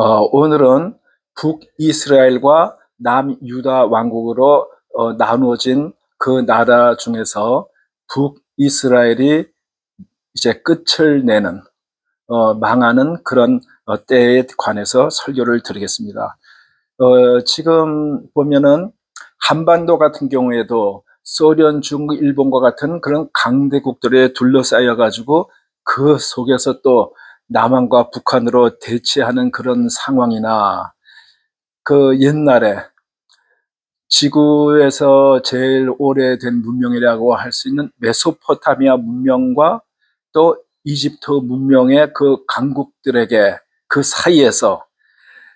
오늘은 북이스라엘과 남유다 왕국으로 나누어진 그 나라 중에서 북이스라엘이 이제 끝을 내는 망하는 그런 때에 관해서 설교를 드리겠습니다. 지금 보면은 한반도 같은 경우에도 소련, 중국, 일본과 같은 그런 강대국들에 둘러싸여 가지고 그 속에서 또 남한과 북한으로 대치하는 그런 상황이나, 그 옛날에 지구에서 제일 오래된 문명이라고 할 수 있는 메소포타미아 문명과 또 이집트 문명의 그 강국들에게 그 사이에서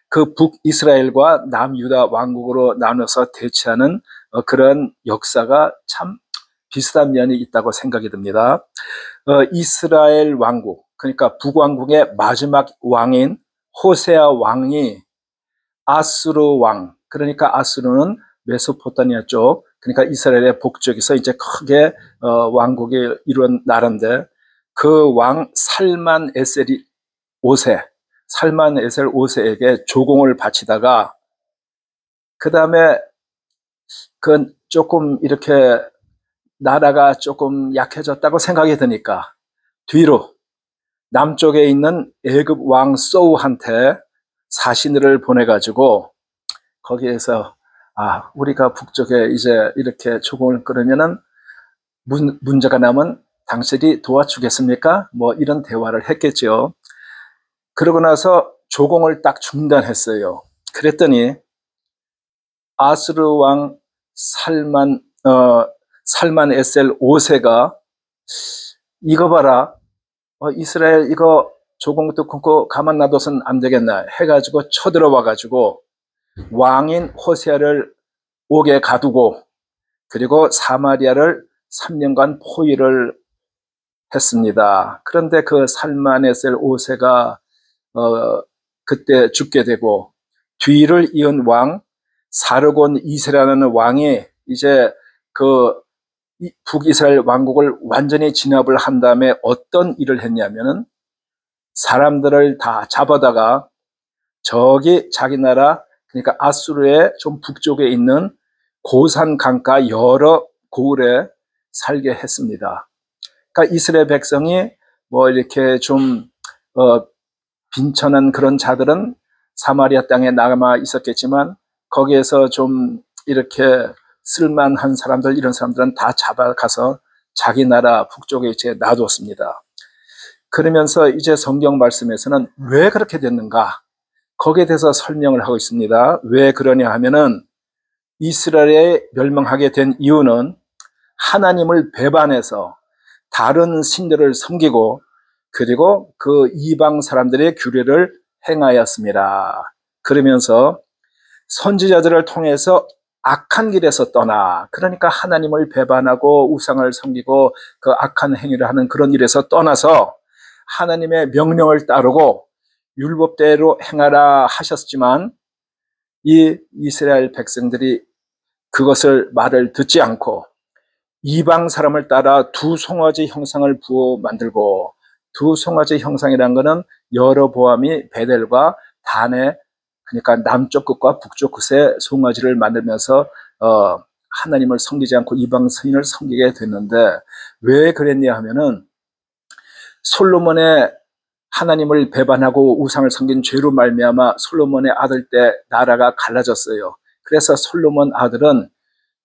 그 북이스라엘과 남유다 왕국으로 나눠서 대치하는 그런 역사가 참 비슷한 면이 있다고 생각이 듭니다. 이스라엘 왕국, 그러니까 북왕국의 마지막 왕인 호세아 왕이 아수르 왕, 그러니까 아수르는 메소포타미아 쪽, 그러니까 이스라엘의 북쪽에서 이제 크게 왕국이 이룬 나라인데, 그 왕 살만 에셀이 5세, 살만 에셀 5세에게 조공을 바치다가, 그 다음에 그 조금 이렇게 나라가 조금 약해졌다고 생각이 드니까 뒤로 남쪽에 있는 애굽 왕 소우한테 사신을 보내가지고, 거기에서 우리가 북쪽에 이제 이렇게 조공을 끌으면은 문제가 나면 당신이 도와주겠습니까? 뭐 이런 대화를 했겠죠. 그러고 나서 조공을 딱 중단했어요. 그랬더니 아수르 왕 살만 에셀 5세가 이거 봐라, 이스라엘 이거 조공도 끊고 가만 놔둬서는 안 되겠나 해가지고 쳐들어와 가지고 왕인 호세아를 옥에 가두고, 그리고 사마리아를 3년간 포위를 했습니다. 그런데 그 살만에셀 5세가 그때 죽게 되고, 뒤를 이은 왕 사르곤 2세라는 왕이 이제 그 북이스라엘 왕국을 완전히 진압을 한 다음에 어떤 일을 했냐면은, 사람들을 다 잡아다가 저기 자기 나라, 그러니까 아수르의 좀 북쪽에 있는 고산 강가 여러 고을에 살게 했습니다. 그러니까 이스라엘 백성이 뭐 이렇게 좀 빈천한 그런 자들은 사마리아 땅에 남아 있었겠지만, 거기에서 좀 이렇게 쓸만한 사람들, 이런 사람들은 다 잡아가서 자기 나라 북쪽에 이제 놔두었습니다. 그러면서 이제 성경 말씀에서는 왜 그렇게 됐는가, 거기에 대해서 설명을 하고 있습니다. 왜 그러냐 하면은, 이스라엘이 멸망하게 된 이유는 하나님을 배반해서 다른 신들을 섬기고, 그리고 그 이방 사람들의 규례를 행하였습니다. 그러면서 선지자들을 통해서 악한 길에서 떠나, 그러니까 하나님을 배반하고 우상을 섬기고 그 악한 행위를 하는 그런 일에서 떠나서 하나님의 명령을 따르고 율법대로 행하라 하셨지만, 이 이스라엘 백성들이 그것을 말을 듣지 않고 이방 사람을 따라 두 송아지 형상을 부어 만들고, 두 송아지 형상이란 것은 여로보암이 베델과 단에, 그러니까 남쪽 끝과 북쪽 끝에 송아지를 만들면서 하나님을 섬기지 않고 이방 신을 섬기게 됐는데, 왜 그랬냐 하면은 솔로몬의 하나님을 배반하고 우상을 섬긴 죄로 말미암아 솔로몬의 아들 때 나라가 갈라졌어요. 그래서 솔로몬 아들은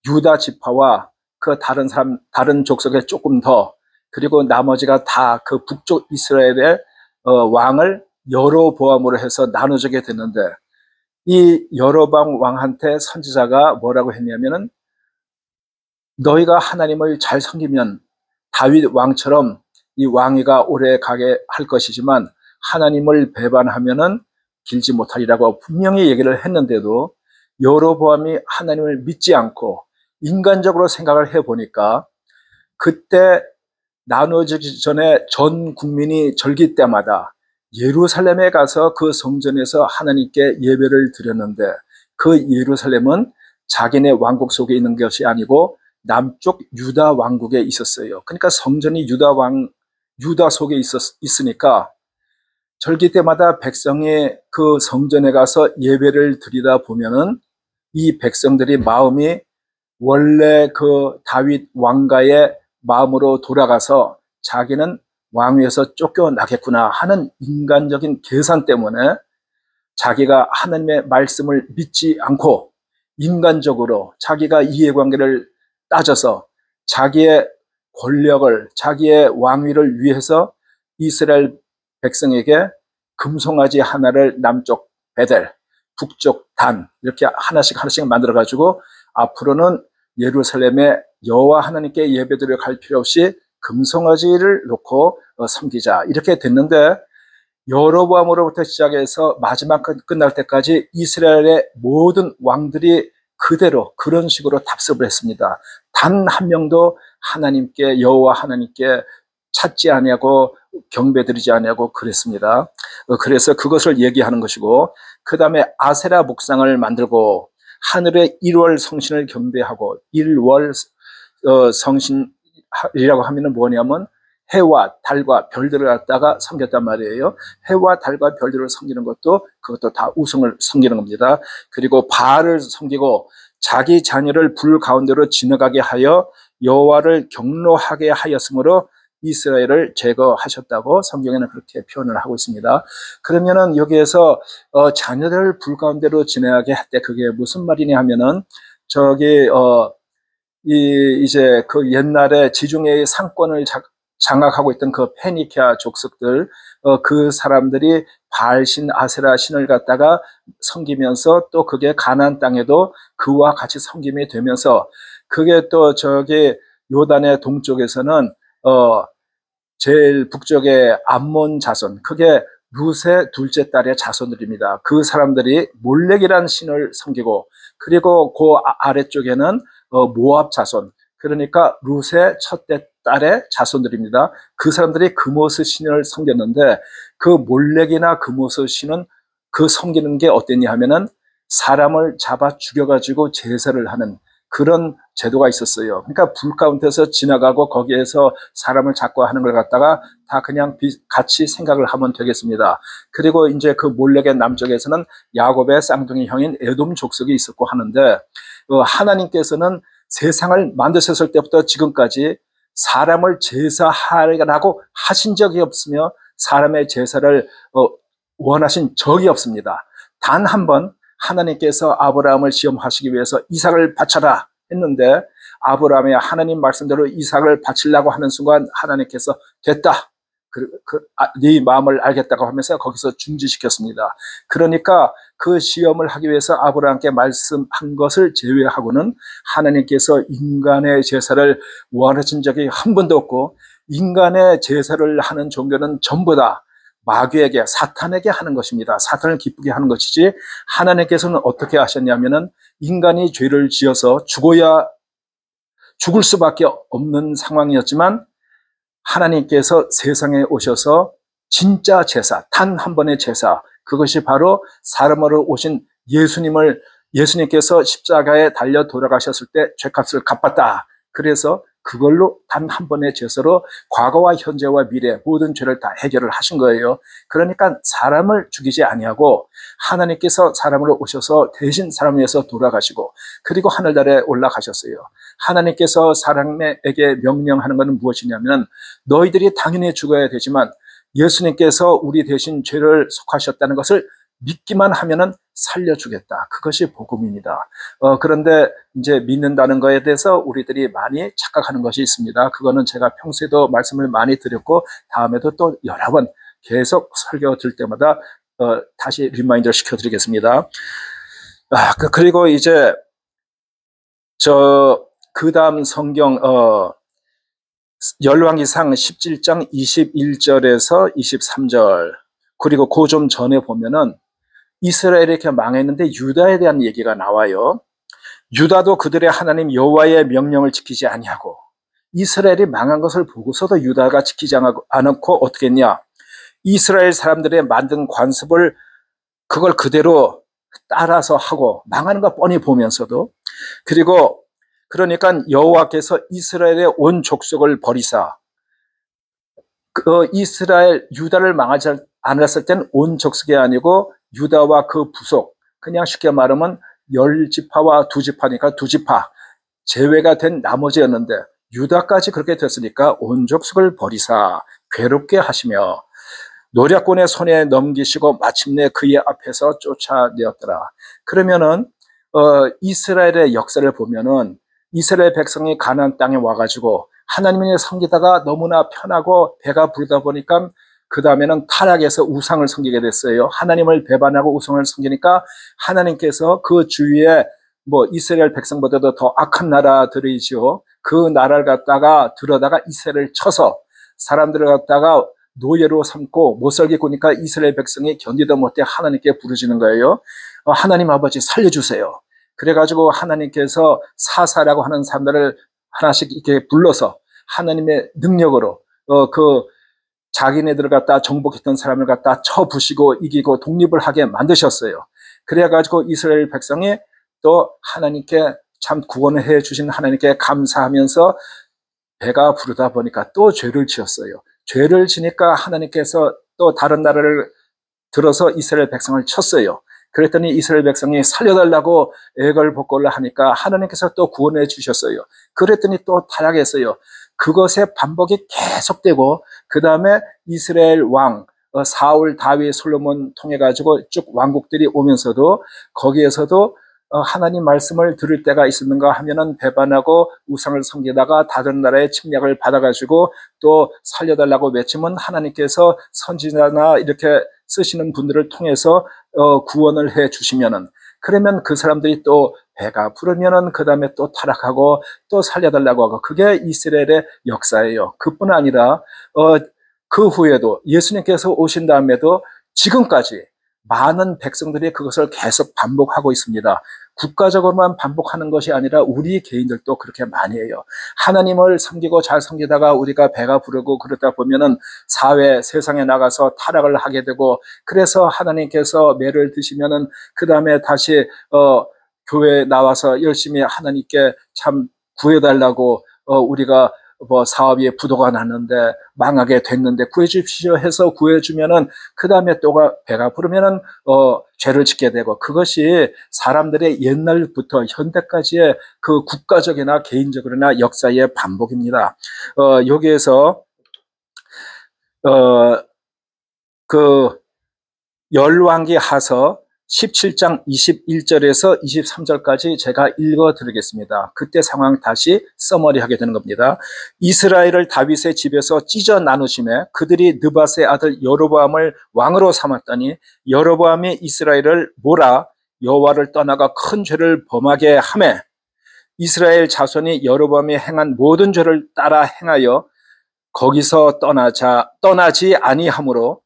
유다 지파와 그 다른 족속에 조금 더, 그리고 나머지가 다 그 북쪽 이스라엘의 왕을 여로보암으로 해서 나눠지게 됐는데, 이 여로보암 왕한테 선지자가 뭐라고 했냐면은, 너희가 하나님을 잘 섬기면 다윗 왕처럼 이 왕위가 오래 가게 할 것이지만, 하나님을 배반하면은 길지 못하리라고 분명히 얘기를 했는데도 여로보암이 하나님을 믿지 않고 인간적으로 생각을 해보니까, 그때 나누어지기 전에 전 국민이 절기 때마다 예루살렘에 가서 그 성전에서 하나님께 예배를 드렸는데, 그 예루살렘은 자기네 왕국 속에 있는 것이 아니고 남쪽 유다 왕국에 있었어요. 그러니까 성전이 유다 속에 있으니까 절기 때마다 백성이 그 성전에 가서 예배를 드리다 보면은 이 백성들이 마음이 원래 그 다윗 왕가의 마음으로 돌아가서 자기는 왕위에서 쫓겨나겠구나 하는 인간적인 계산 때문에 자기가 하나님의 말씀을 믿지 않고 인간적으로 자기가 이해관계를 따져서 자기의 권력을, 자기의 왕위를 위해서 이스라엘 백성에게 금송아지 하나를 남쪽 베델, 북쪽 단 이렇게 하나씩 만들어 가지고 앞으로는 예루살렘에 여호와 하나님께 예배드려 갈 필요 없이 금송아지를 놓고 섬기자 이렇게 됐는데, 여로보암으로부터 시작해서 마지막 끝날 때까지 이스라엘의 모든 왕들이 그대로 그런 식으로 답습을 했습니다. 단 한 명도 하나님께, 여호와 하나님께 찾지 아니하고 경배드리지 아니하고 그랬습니다. 그래서 그것을 얘기하는 것이고, 그 다음에 아세라 목상을 만들고 하늘의 일월 성신을 경배하고, 일월 성신이라고 하면 뭐냐면 해와 달과 별들을 갖다가 섬겼단 말이에요. 해와 달과 별들을 섬기는 것도 그것도 다 우상을 섬기는 겁니다. 그리고 바알을 섬기고 자기 자녀를 불 가운데로 지나가게 하여 여호와를 경노하게 하였으므로 이스라엘을 제거하셨다고 성경에는 그렇게 표현을 하고 있습니다. 그러면은 여기에서 자녀들을 불 가운데로 지나가게 할 때 그게 무슨 말이냐 하면은 저기 이제 그 옛날에 지중해의 상권을 장악하고 있던 그 페니키아 족속들, 그 사람들이 바알신, 아세라 신을 갖다가 섬기면서 또 그게 가나안 땅에도 그와 같이 섬김이 되면서, 그게 또 저기 요단의 동쪽에서는 제일 북쪽의 암몬 자손, 그게 룻의 둘째 딸의 자손들입니다. 그 사람들이 몰렉이라는 신을 섬기고, 그리고 그 아래쪽에는 모압 자손, 그러니까 룻의 첫째 딸의 자손들입니다. 그 사람들이 그모스 신을 섬겼는데, 그 몰렉이나 그모스 신은 그 섬기는 게 어땠냐 하면은 사람을 잡아 죽여가지고 제사를 하는 그런 제도가 있었어요. 그러니까 불 가운데서 지나가고 거기에서 사람을 잡고 하는 걸 갖다가 다 그냥 같이 생각을 하면 되겠습니다. 그리고 이제 그 몰렉의 남쪽에서는 야곱의 쌍둥이 형인 에돔 족속이 있었고 하는데, 하나님께서는 세상을 만드셨을 때부터 지금까지 사람을 제사하라고 하신 적이 없으며 사람의 제사를 원하신 적이 없습니다. 단 한 번 하나님께서 아브라함을 시험하시기 위해서 이삭을 바쳐라 했는데, 아브라함이 하나님 말씀대로 이삭을 바치려고 하는 순간 하나님께서 됐다, 네 마음을 알겠다고 하면서 거기서 중지시켰습니다. 그러니까 그 시험을 하기 위해서 아브라함께 말씀한 것을 제외하고는 하나님께서 인간의 제사를 원하신 적이 한 번도 없고, 인간의 제사를 하는 종교는 전부 다 마귀에게, 사탄에게 하는 것입니다. 사탄을 기쁘게 하는 것이지, 하나님께서는 어떻게 하셨냐면은 인간이 죄를 지어서 죽을 수밖에 없는 상황이었지만 하나님께서 세상에 오셔서 진짜 제사, 단 한 번의 제사, 그것이 바로 사람으로 오신 예수님께서 십자가에 달려 돌아가셨을 때 죄값을 갚았다. 그래서 그걸로 단 한 번의 제사로 과거와 현재와 미래 모든 죄를 다 해결을 하신 거예요. 그러니까 사람을 죽이지 아니하고 하나님께서 사람으로 오셔서 대신 사람을 위해서 돌아가시고, 그리고 하늘나라에 올라가셨어요. 하나님께서 사람에게 명령하는 것은 무엇이냐면, 너희들이 당연히 죽어야 되지만 예수님께서 우리 대신 죄를 속하셨다는 것을 믿기만 하면은 살려주겠다. 그것이 복음입니다. 그런데 이제 믿는다는 것에 대해서 우리들이 많이 착각하는 것이 있습니다. 그거는 제가 평소에도 말씀을 많이 드렸고 다음에도 또 여러 번 계속 설교 들 때마다 다시 리마인더 시켜드리겠습니다. 그리고 이제 그 다음 성경 열왕기상 17장 21절에서 23절, 그리고 그 좀 전에 보면은 이스라엘이 이렇게 망했는데 유다에 대한 얘기가 나와요. 유다도 그들의 하나님 여호와의 명령을 지키지 아니하고, 이스라엘이 망한 것을 보고서도 유다가 지키지 않고 어떻게 했냐, 이스라엘 사람들의 만든 관습을 그걸 그대로 따라서 하고 망하는 거 뻔히 보면서도, 그리고 그러니까 여호와께서 이스라엘의 온 족속을 버리사 이스라엘 유다를 망하지 안 했을 땐 온 족속이 아니고 유다와 그 부속, 그냥 쉽게 말하면 10지파와 2지파니까 2지파 제외가 된 나머지였는데 유다까지 그렇게 됐으니까 온 족속을 버리사 괴롭게 하시며 노략군의 손에 넘기시고 마침내 그의 앞에서 쫓아내었더라. 그러면은 이스라엘의 역사를 보면은 이스라엘 백성이 가나안 땅에 와가지고 하나님을 섬기다가 너무나 편하고 배가 부르다 보니까 그 다음에는 타락해서 우상을 섬기게 됐어요. 하나님을 배반하고 우상을 섬기니까 하나님께서 그 주위에 뭐 이스라엘 백성보다도 더 악한 나라들이죠. 그 나라를 갖다가 들어다가 이스라엘을 쳐서 사람들을 갖다가 노예로 삼고 못살게 구니까 이스라엘 백성이 견디다 못해 하나님께 부르짖는 거예요. 하나님 아버지 살려주세요. 그래가지고 하나님께서 사사라고 하는 사람들을 하나씩 이렇게 불러서 하나님의 능력으로 그 자기네들을 갖다 정복했던 사람을 갖다 쳐부시고 이기고 독립을 하게 만드셨어요. 그래가지고 이스라엘 백성이 또 하나님께 참 구원을 해 주신 하나님께 감사하면서 배가 부르다 보니까 또 죄를 지었어요. 죄를 지니까 하나님께서 또 다른 나라를 들어서 이스라엘 백성을 쳤어요. 그랬더니 이스라엘 백성이 살려달라고 애걸복걸을 하니까 하나님께서 또 구원해 주셨어요. 그랬더니 또 타락했어요. 그것의 반복이 계속되고 그 다음에 이스라엘 왕 사울, 다윗, 솔로몬 통해 가지고 쭉 왕국들이 오면서도 거기에서도 하나님 말씀을 들을 때가 있었는가 하면은 배반하고 우상을 섬기다가 다른 나라의 침략을 받아가지고 또 살려달라고 외치면 하나님께서 선지자나 이렇게 쓰시는 분들을 통해서 구원을 해 주시면은 그러면 그 사람들이 또 배가 부르면은 그 다음에 또 타락하고 또 살려달라고 하고 그게 이스라엘의 역사예요. 그뿐 아니라 그 후에도 예수님께서 오신 다음에도 지금까지 많은 백성들이 그것을 계속 반복하고 있습니다. 국가적으로만 반복하는 것이 아니라 우리 개인들도 그렇게 많이 해요. 하나님을 섬기고 잘 섬기다가 우리가 배가 부르고 그러다 보면은 사회, 세상에 나가서 타락을 하게 되고 그래서 하나님께서 매를 드시면은 그 다음에 다시 교회에 나와서 열심히 하나님께 참 구해달라고 우리가 뭐 사업이 부도가 났는데 망하게 됐는데 구해주십시오 해서 구해주면은 그 다음에 또가 배가 부르면은 죄를 짓게 되고 그것이 사람들의 옛날부터 현대까지의 그 국가적이나 개인적으로나 역사의 반복입니다. 여기에서 그 열왕기 하서 17장 21절에서 23절까지 제가 읽어드리겠습니다. 그때 상황 다시 서머리하게 되는 겁니다. 이스라엘을 다윗의 집에서 찢어 나누심에 그들이 느밧의 아들 여로보암을 왕으로 삼았더니 여로보암이 이스라엘을 몰아 여호와를 떠나가 큰 죄를 범하게 하매 이스라엘 자손이 여로보암이 행한 모든 죄를 따라 행하여 거기서 떠나지 아니하므로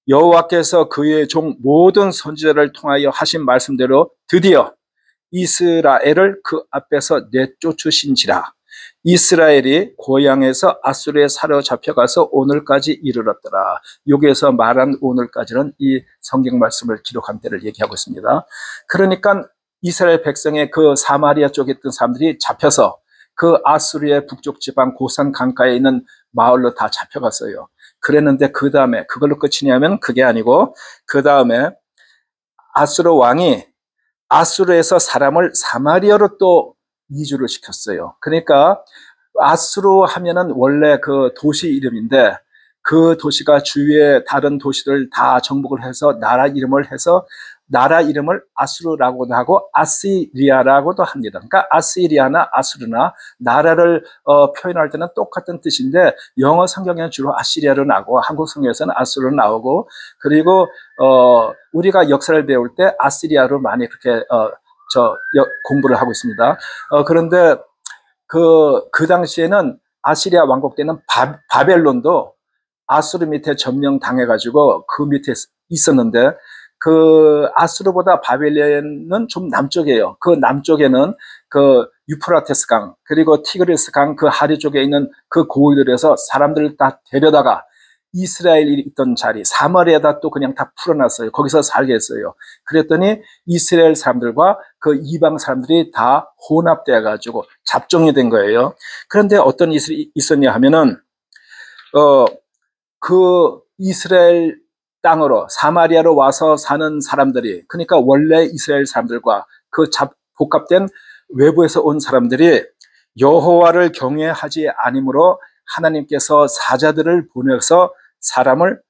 여호와께서 그의 종 모든 선지자를 통하여 하신 말씀대로 드디어 이스라엘을 그 앞에서 내쫓으신지라. 이스라엘이 고향에서 아수르에 사로잡혀가서 오늘까지 이르렀더라. 여기에서 말한 오늘까지는 이 성경 말씀을 기록한 때를 얘기하고 있습니다. 그러니까 이스라엘 백성의 그 사마리아 쪽에 있던 사람들이 잡혀서 그 아수르의 북쪽 지방 고산 강가에 있는 마을로 다 잡혀갔어요. 그랬는데 그 다음에 그걸로 끝이냐면 그게 아니고 그 다음에 아수르 왕이 아수르에서 사람을 사마리아로 또 이주를 시켰어요. 그러니까 아수르 하면은 원래 그 도시 이름인데 그 도시가 주위에 다른 도시들 다 정복을 해서 나라 이름을 해서 나라 이름을 아수르라고도 하고 아시리아라고도 합니다. 그러니까 아시리아나 아수르나 나라를 표현할 때는 똑같은 뜻인데 영어 성경에는 주로 아시리아로 나오고 한국 성경에서는 아수르로 나오고 그리고 우리가 역사를 배울 때 아시리아로 많이 그렇게 공부를 하고 있습니다. 그런데 그 당시에는 아시리아 왕국 때는 바벨론도 아수르 밑에 점령당해가지고 그 밑에 있었는데 그 아수르보다 바벨론은 좀 남쪽이에요. 그 남쪽에는 그 유프라테스 강 그리고 티그리스 강 그 하류 쪽에 있는 그 고을들에서 사람들을 다 데려다가 이스라엘이 있던 자리 사마리아에다 또 그냥 다 풀어놨어요. 거기서 살게 했어요. 그랬더니 이스라엘 사람들과 그 이방 사람들이 다 혼합되어 가지고 잡종이 된 거예요. 그런데 어떤 일이 있었냐 하면은 그 이스라엘 땅으로 사마리아로 와서 사는 사람들이, 그러니까 원래 이스라엘 사람들과 그 복합된 외부에서 온 사람들이 여호와를 경외하지 않으므로 하나님께서 사자들을 보내서 사람을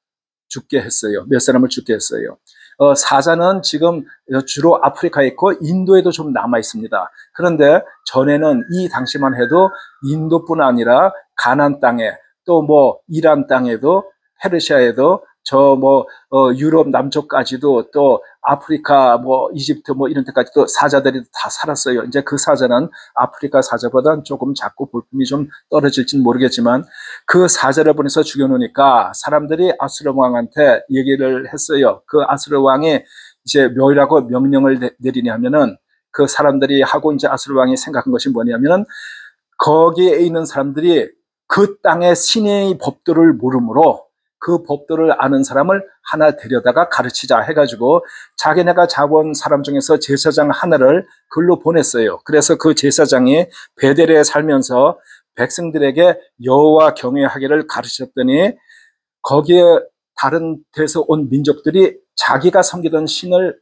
죽게 했어요. 몇 사람을 죽게 했어요. 사자는 지금 주로 아프리카에 있고 인도에도 좀 남아 있습니다. 그런데 전에는 이 당시만 해도 인도뿐 아니라 가나안 땅에, 또 뭐 이란 땅에도, 페르시아에도, 유럽 남쪽까지도, 또 아프리카, 이집트 이런 데까지도 사자들이 다 살았어요. 이제 그 사자는 아프리카 사자보다는 조금 작고 볼품이 좀 떨어질지는 모르겠지만, 그 사자를 보내서 죽여놓으니까 사람들이 아수르 왕한테 얘기를 했어요. 그 아수르 왕이 이제 멸하라고 명령을 내리냐 하면은, 그 사람들이 하고 이제 아수르 왕이 생각한 것이 뭐냐면은, 거기에 있는 사람들이 그 땅의 신의 법도를 모르므로 그 법도를 아는 사람을 하나 데려다가 가르치자 해가지고 자기네가 잡은 사람 중에서 제사장 하나를 글로 보냈어요. 그래서 그 제사장이 베델에 살면서 백성들에게 여호와 경외하기를 가르쳤더니, 거기에 다른 데서 온 민족들이 자기가 섬기던 신을,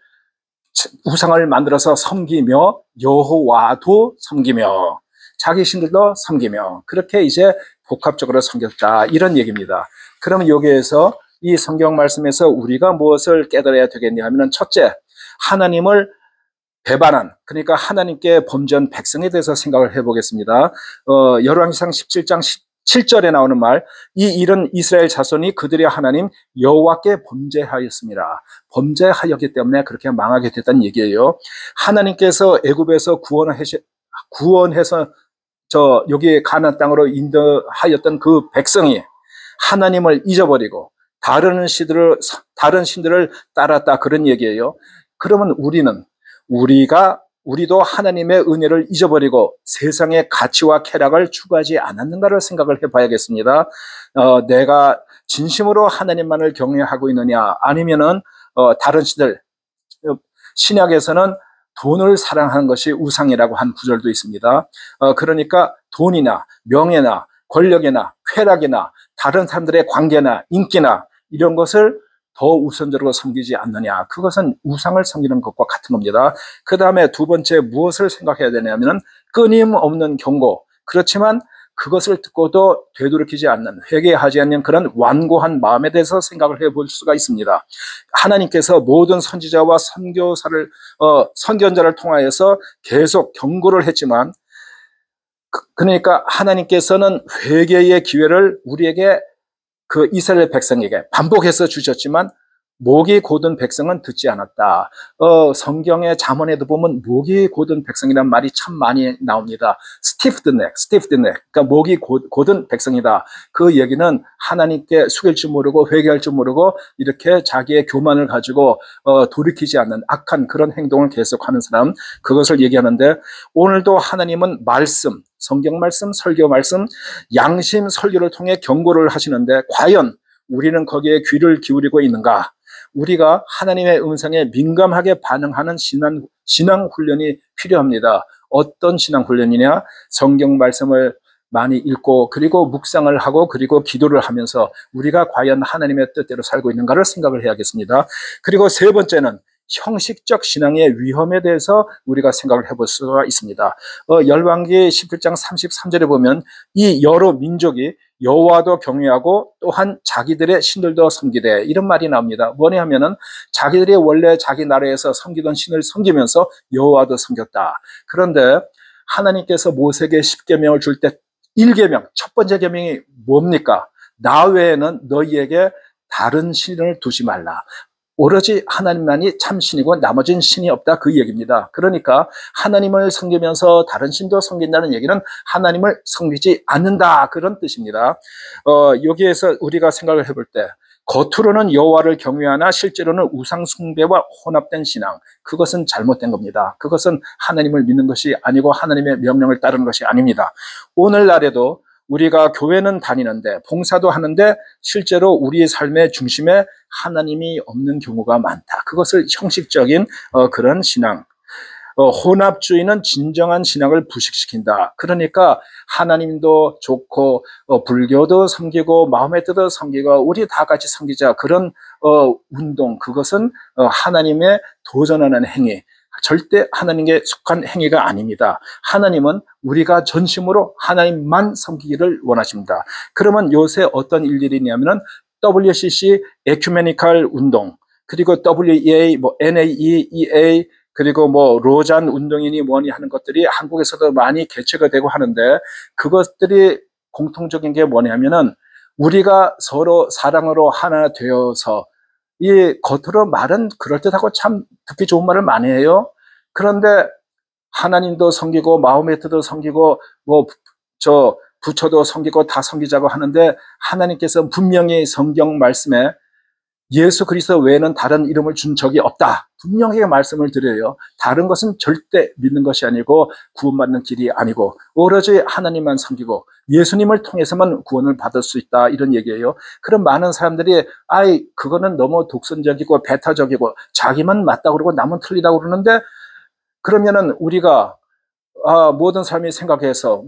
우상을 만들어서 섬기며 여호와도 섬기며 자기 신들도 섬기며 그렇게 이제 복합적으로 섬겼다, 이런 얘기입니다. 그러면 여기에서 이 성경 말씀에서 우리가 무엇을 깨달아야 되겠냐 하면, 첫째, 하나님을 배반한, 그러니까 하나님께 범죄한 백성에 대해서 생각을 해보겠습니다. 열왕기상 17장 7절에 나오는 말, 이 일은 이스라엘 자손이 그들의 하나님 여호와께 범죄하였습니다. 범죄하였기 때문에 그렇게 망하게 됐다는 얘기예요. 하나님께서 애굽에서 구원해서 여기 가나안 땅으로 인도하였던 그 백성이 하나님을 잊어버리고 다른 신들을 따랐다, 그런 얘기예요. 그러면 우리도 하나님의 은혜를 잊어버리고 세상의 가치와 쾌락을 추구하지 않았는가를 생각을 해봐야겠습니다. 내가 진심으로 하나님만을 경외하고 있느냐, 아니면은 다른 신들, 신약에서는 돈을 사랑하는 것이 우상이라고 한 구절도 있습니다. 그러니까 돈이나 명예나 권력이나 쾌락이나 다른 사람들의 관계나 인기나 이런 것을 더 우선적으로 섬기지 않느냐, 그것은 우상을 섬기는 것과 같은 겁니다. 그 다음에 두 번째, 무엇을 생각해야 되냐면 끊임없는 경고, 그렇지만 그것을 듣고도 되돌이키지 않는, 회개하지 않는 그런 완고한 마음에 대해서 생각을 해볼 수가 있습니다. 하나님께서 모든 선지자와 선견자를 통하여서 계속 경고를 했지만, 그러니까 하나님께서는 회개의 기회를 우리에게, 그 이스라엘 백성에게 반복해서 주셨지만 목이 곧은 백성은 듣지 않았다. 성경의 잠언에도 보면 목이 곧은 백성이라는 말이 참 많이 나옵니다. stiff the neck. 그러니까 목이 곧은 백성이다. 그 얘기는 하나님께 숙일 줄 모르고 회개할 줄 모르고 이렇게 자기의 교만을 가지고 돌이키지 않는 악한 그런 행동을 계속하는 사람, 그것을 얘기하는데, 오늘도 하나님은 성경 말씀, 설교 말씀, 양심 설교를 통해 경고를 하시는데, 과연 우리는 거기에 귀를 기울이고 있는가? 우리가 하나님의 음성에 민감하게 반응하는 신앙 훈련이 필요합니다. 어떤 신앙 훈련이냐? 성경 말씀을 많이 읽고, 그리고 묵상을 하고, 그리고 기도를 하면서 우리가 과연 하나님의 뜻대로 살고 있는가를 생각을 해야겠습니다. 그리고 세 번째는 형식적 신앙의 위험에 대해서 우리가 생각을 해볼 수가 있습니다. 열왕기 17장 33절에 보면, 이 여러 민족이 여호와도 경외하고 또한 자기들의 신들도 섬기되, 이런 말이 나옵니다. 뭐냐 하면은 자기들이 원래 자기 나라에서 섬기던 신을 섬기면서 여호와도 섬겼다. 그런데 하나님께서 모세에게 10계명을 줄 때 1계명, 첫 번째 계명이 뭡니까? 나 외에는 너희에게 다른 신을 두지 말라. 오로지 하나님만이 참 신이고 나머지는 신이 없다, 그 얘기입니다. 그러니까 하나님을 섬기면서 다른 신도 섬긴다는 얘기는 하나님을 섬기지 않는다, 그런 뜻입니다. 여기에서 우리가 생각을 해볼 때, 겉으로는 여호와를 경외하나 실제로는 우상 숭배와 혼합된 신앙, 그것은 잘못된 겁니다. 그것은 하나님을 믿는 것이 아니고 하나님의 명령을 따르는 것이 아닙니다. 오늘날에도 우리가 교회는 다니는데, 봉사도 하는데 실제로 우리의 삶의 중심에 하나님이 없는 경우가 많다. 그것을 형식적인 그런 신앙, 혼합주의는 진정한 신앙을 부식시킨다. 그러니까 하나님도 좋고 불교도 섬기고 마음의 뜻도 섬기고 우리 다 같이 섬기자. 그런 운동, 그것은 하나님의 도전하는 행위, 절대 하나님께 속한 행위가 아닙니다. 하나님은 우리가 전심으로 하나님만 섬기기를 원하십니다. 그러면 요새 어떤 일들이 있냐면은 WCC 에큐메니컬 운동, 그리고 WEA, NAEA, 그리고 로잔 운동이니 뭐니 하는 것들이 한국에서도 많이 개최가 되고 하는데, 그것들이 공통적인 게 뭐냐면은 우리가 서로 사랑으로 하나 되어서, 이 겉으로 말은 그럴듯하고 참 듣기 좋은 말을 많이 해요. 그런데 하나님도 섬기고 마음의 뜻도 섬기고 부처도 섬기고 다 섬기자고 하는데, 하나님께서 분명히 성경 말씀에 예수 그리스도 외에는 다른 이름을 준 적이 없다, 분명히 말씀을 드려요. 다른 것은 절대 믿는 것이 아니고 구원받는 길이 아니고 오로지 하나님만 섬기고 예수님을 통해서만 구원을 받을 수 있다, 이런 얘기예요. 그럼 많은 사람들이 그거는 너무 독선적이고 배타적이고 자기만 맞다고 그러고 남은 틀리다고 그러는데, 그러면은 우리가 모든 사람이 생각해서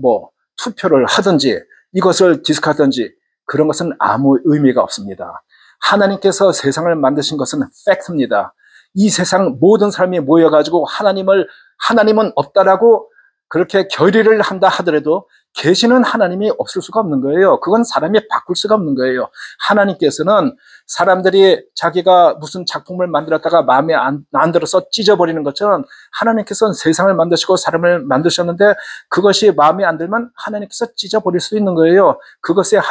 투표를 하든지 이것을 디스크하든지 그런 것은 아무 의미가 없습니다. 하나님께서 세상을 만드신 것은 팩트입니다. 이 세상 모든 사람이 모여가지고 하나님은 없다라고 그렇게 결의를 한다 하더라도 계시는 하나님이 없을 수가 없는 거예요. 그건 사람이 바꿀 수가 없는 거예요. 하나님께서는 사람들이 자기가 무슨 작품을 만들었다가 마음에 안 들어서 찢어버리는 것처럼, 하나님께서는 세상을 만드시고 사람을 만드셨는데 그것이 마음에 안 들면 하나님께서 찢어버릴 수 있는 거예요. 그것의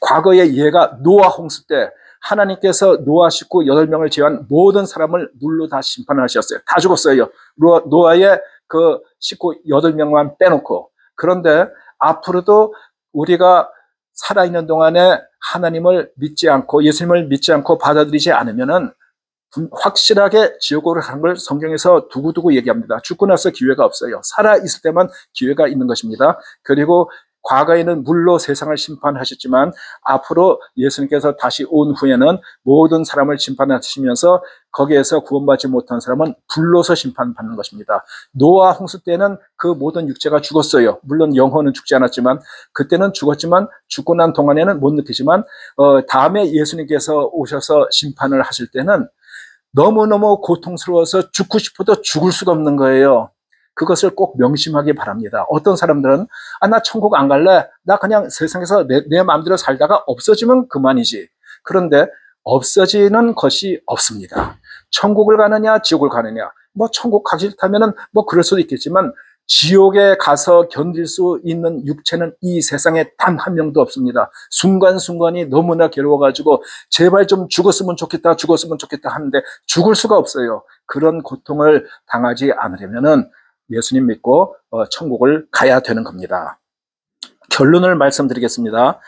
과거의 예가 노아 홍수 때 하나님께서 노아 식구 8명을 제외한 모든 사람을 물로 다 심판하셨어요. 다 죽었어요. 노아의 그 식구 8명만 빼놓고. 그런데 앞으로도 우리가 살아있는 동안에 하나님을 믿지 않고 예수님을 믿지 않고 받아들이지 않으면은 확실하게 지옥으로 가는 걸 성경에서 두고두고 얘기합니다. 죽고 나서 기회가 없어요. 살아있을 때만 기회가 있는 것입니다. 그리고 과거에는 물로 세상을 심판하셨지만 앞으로 예수님께서 다시 온 후에는 모든 사람을 심판하시면서 거기에서 구원받지 못한 사람은 불로서 심판받는 것입니다. 노아 홍수 때는 그 모든 육체가 죽었어요. 물론 영혼은 죽지 않았지만, 그때는 죽었지만 죽고 난 동안에는 못 느끼지만 다음에 예수님께서 오셔서 심판을 하실 때는 너무너무 고통스러워서 죽고 싶어도 죽을 수가 없는 거예요. 그것을 꼭 명심하기 바랍니다. 어떤 사람들은 나 천국 안 갈래, 나 그냥 세상에서 내 마음대로 살다가 없어지면 그만이지. 그런데 없어지는 것이 없습니다. 천국을 가느냐 지옥을 가느냐, 천국 가기 싫다면은 그럴 수도 있겠지만 지옥에 가서 견딜 수 있는 육체는 이 세상에 단 한 명도 없습니다. 순간순간이 너무나 괴로워가지고 제발 좀 죽었으면 좋겠다 하는데 죽을 수가 없어요. 그런 고통을 당하지 않으려면은 예수님 믿고 천국을 가야 되는 겁니다. 결론을 말씀드리겠습니다.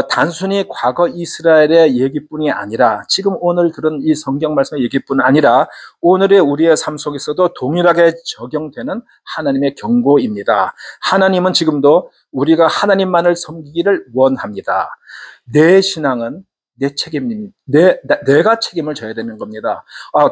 단순히 과거 이스라엘의 얘기뿐이 아니라, 지금 오늘 들은 이 성경 말씀의 얘기뿐 아니라 오늘의 우리의 삶 속에서도 동일하게 적용되는 하나님의 경고입니다. 하나님은 지금도 우리가 하나님만을 섬기기를 원합니다. 내 신앙은 내 책임입니다. 내가 책임을 져야 되는 겁니다.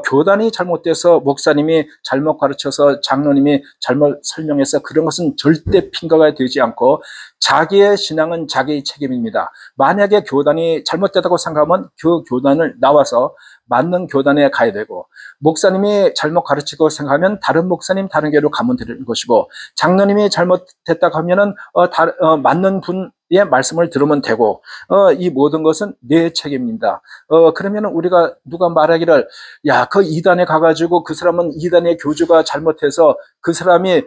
교단이 잘못돼서 목사님이 잘못 가르쳐서 장로님이 잘못 설명해서 그런 것은 절대 핑계가 되지 않고 자기의 신앙은 자기의 책임입니다. 만약에 교단이 잘못되다고 생각하면 그 교단을 나와서 맞는 교단에 가야 되고, 목사님이 잘못 가르치고 생각하면 다른 목사님 다른 교회로 가면 되는 것이고, 장로님이 잘못됐다고 하면은 맞는 분의 말씀을 들으면 되고, 이 모든 것은 내 책임입니다. 그러면 우리가 누가 말하기를 그 이단에 가가지고 그 사람은 이단의 교주가 잘못해서 그 사람이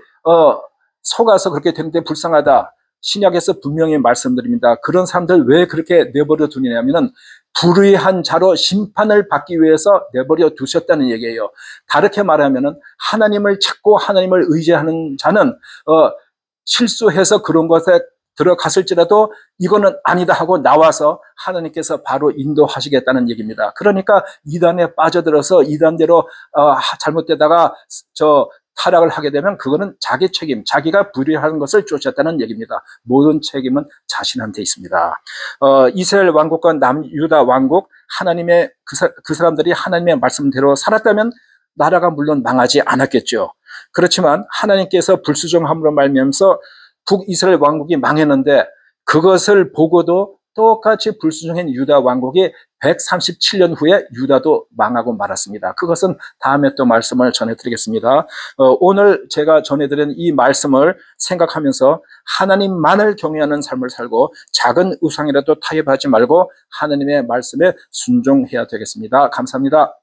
속아서 그렇게 되는데 불쌍하다. 신약에서 분명히 말씀드립니다. 그런 사람들 왜 그렇게 내버려 두냐면은 불의한 자로 심판을 받기 위해서 내버려 두셨다는 얘기예요. 다르게 말하면은 하나님을 찾고 하나님을 의지하는 자는 실수해서 그런 것에 들어갔을지라도 이거는 아니다 하고 나와서 하나님께서 바로 인도하시겠다는 얘기입니다. 그러니까 이단에 빠져들어서 이단대로 잘못되다가 타락을 하게 되면 그거는 자기 책임, 자기가 불의하는 것을 쫓았다는 얘기입니다. 모든 책임은 자신한테 있습니다. 이스라엘 왕국과 남유다 왕국, 하나님의 그 사람들이 하나님의 말씀대로 살았다면 나라가 물론 망하지 않았겠죠. 그렇지만 하나님께서 불순종함으로 말미암아서 북이스라엘 왕국이 망했는데 그것을 보고도 똑같이 불순종한 유다 왕국이 137년 후에 유다도 망하고 말았습니다. 그것은 다음에 또 말씀을 전해드리겠습니다. 오늘 제가 전해드린 이 말씀을 생각하면서 하나님만을 경외하는 삶을 살고 작은 우상이라도 타협하지 말고 하나님의 말씀에 순종해야 되겠습니다. 감사합니다.